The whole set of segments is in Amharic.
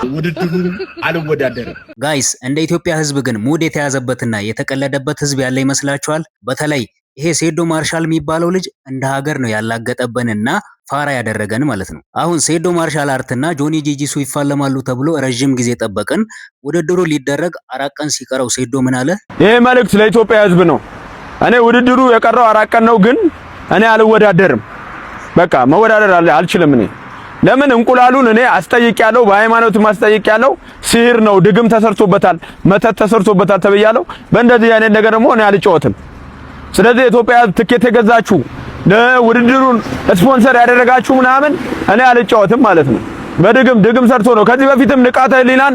ውድድሩን አልወዳደርም። ጋይስ እንደ ኢትዮጵያ ህዝብ ግን ሙድ የተያዘበትና የተቀለደበት ህዝብ ያለ ይመስላችኋል? በተለይ ይሄ ሴዶ ማርሻል የሚባለው ልጅ እንደ ሀገር ነው ያላገጠበንና ፋራ ያደረገን ማለት ነው። አሁን ሴዶ ማርሻል አርትና ጆኒ ጂጂሱ ይፋለማሉ ተብሎ ረጅም ጊዜ ጠበቅን። ውድድሩ ሊደረግ 4 ቀን ሲቀረው ሴዶ ምን አለ? ይሄ መልእክት ለኢትዮጵያ ህዝብ ነው። እኔ ውድድሩ የቀረው 4 ቀን ነው፣ ግን እኔ አልወዳደርም። በቃ መወዳደር አልችልም። እኔ ለምን እንቁላሉን እኔ አስጠይቄያለሁ፣ በሃይማኖትም አስጠይቄያለሁ። ሲህር ነው፣ ድግም ተሰርቶበታል፣ መተት ተሰርቶበታል ተብያለሁ። በእንደዚህ አይነት ነገር ደግሞ እኔ አልጫወትም። ስለዚህ ኢትዮጵያ ትኬት የገዛችሁ ለውድድሩን ስፖንሰር ያደረጋችሁ ምናምን እኔ አልጫወትም ማለት ነው። ድግም ሰርቶ ነው። ከዚህ በፊትም ንቃተ ህሊናን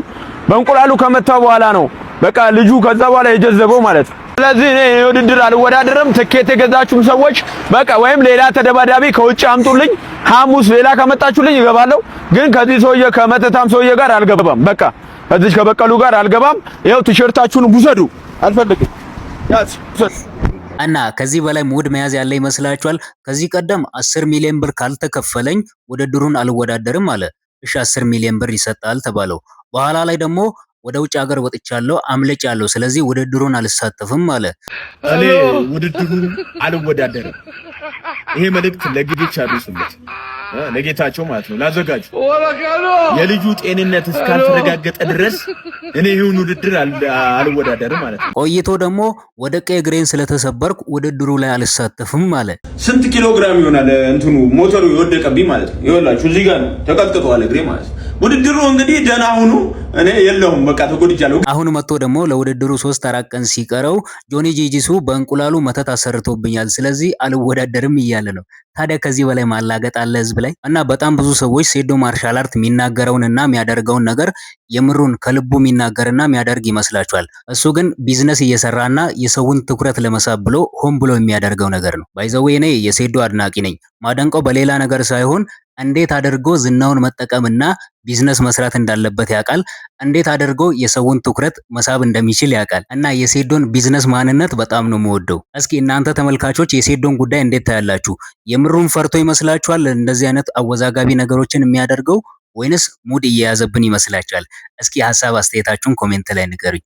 በእንቁላሉ ከመታው በኋላ ነው በቃ ልጁ ከዛ በኋላ የጀዘበው ማለት ነው። ስለዚህ እኔ ውድድር አልወዳደርም። ትኬት የገዛችሁም ሰዎች በቃ ወይም ሌላ ተደባዳቢ ከውጭ አምጡልኝ። ሐሙስ ሌላ ከመጣችሁልኝ እገባለሁ። ግን ከዚህ ሰውዬ ከመተታም ሰውዬ ጋር አልገባም። በቃ ከዚህ ከበቀሉ ጋር አልገባም። ይኸው ቲሸርታችሁን ውሰዱ። አልፈልግም። ያዝ እና ከዚህ በላይ ሙድ መያዝ ያለ ይመስላችኋል? ከዚህ ቀደም 10 ሚሊዮን ብር ካልተከፈለኝ ውድድሩን አልወዳደርም አለ። እሺ 10 ሚሊዮን ብር ይሰጣል ተባለው። በኋላ ላይ ደግሞ ወደ ውጭ ሀገር ወጥቻለሁ አምልጫለሁ፣ ስለዚህ ውድድሩን አልሳተፍም አለ። እኔ ውድድሩን አልወዳደርም። ይሄ መልእክት ለግብቻ አድርሱለት፣ ለጌታቸው ማለት ነው፣ ላዘጋጁ። የልጁ ጤንነት እስካልተረጋገጠ ድረስ እኔ ይሁን ውድድር አልወዳደርም ማለት ነው። ቆይቶ ደግሞ ወደ ቀይ እግሬን ስለተሰበርኩ ውድድሩ ላይ አልሳተፍም አለ። ስንት ኪሎ ግራም ይሆናል እንትኑ ሞተሩ የወደቀብኝ ማለት ነው። ይኸውላችሁ እዚህ ጋር ነው ተቀጥቅጧል እግሬ ማለት ነው። ውድድሩ እንግዲህ ደህና ሁኑ፣ እኔ የለሁም በቃ ተጎድጃለሁ። አሁን መጥቶ ደግሞ ለውድድሩ 3-4 ቀን ሲቀረው ጆኒ ጂጂሱ በእንቁላሉ መተት አሰርቶብኛል፣ ስለዚህ አልወዳደርም እያለ ነው። ታዲያ ከዚህ በላይ ማላገጥ አለ ህዝብ ላይ? እና በጣም ብዙ ሰዎች ሴዶ ማርሻል አርት የሚናገረውንና የሚያደርገውን ነገር የምሩን ከልቡ የሚናገርና የሚያደርግ ይመስላችኋል? እሱ ግን ቢዝነስ እየሰራና የሰውን ትኩረት ለመሳብ ብሎ ሆን ብሎ የሚያደርገው ነገር ነው። ባይዘዌ እኔ የሴዶ አድናቂ ነኝ። ማደንቀው በሌላ ነገር ሳይሆን እንዴት አድርጎ ዝናውን መጠቀምና ቢዝነስ መስራት እንዳለበት ያውቃል። እንዴት አድርጎ የሰውን ትኩረት መሳብ እንደሚችል ያውቃል። እና የሴዶን ቢዝነስ ማንነት በጣም ነው የምወደው። እስኪ እናንተ ተመልካቾች የሴዶን ጉዳይ እንዴት ታያላችሁ? የምሩን ፈርቶ ይመስላችኋል እንደዚህ አይነት አወዛጋቢ ነገሮችን የሚያደርገው ወይንስ ሙድ እየያዘብን ይመስላችኋል? እስኪ ሀሳብ አስተያየታችሁን ኮሜንት ላይ ንገሩኝ።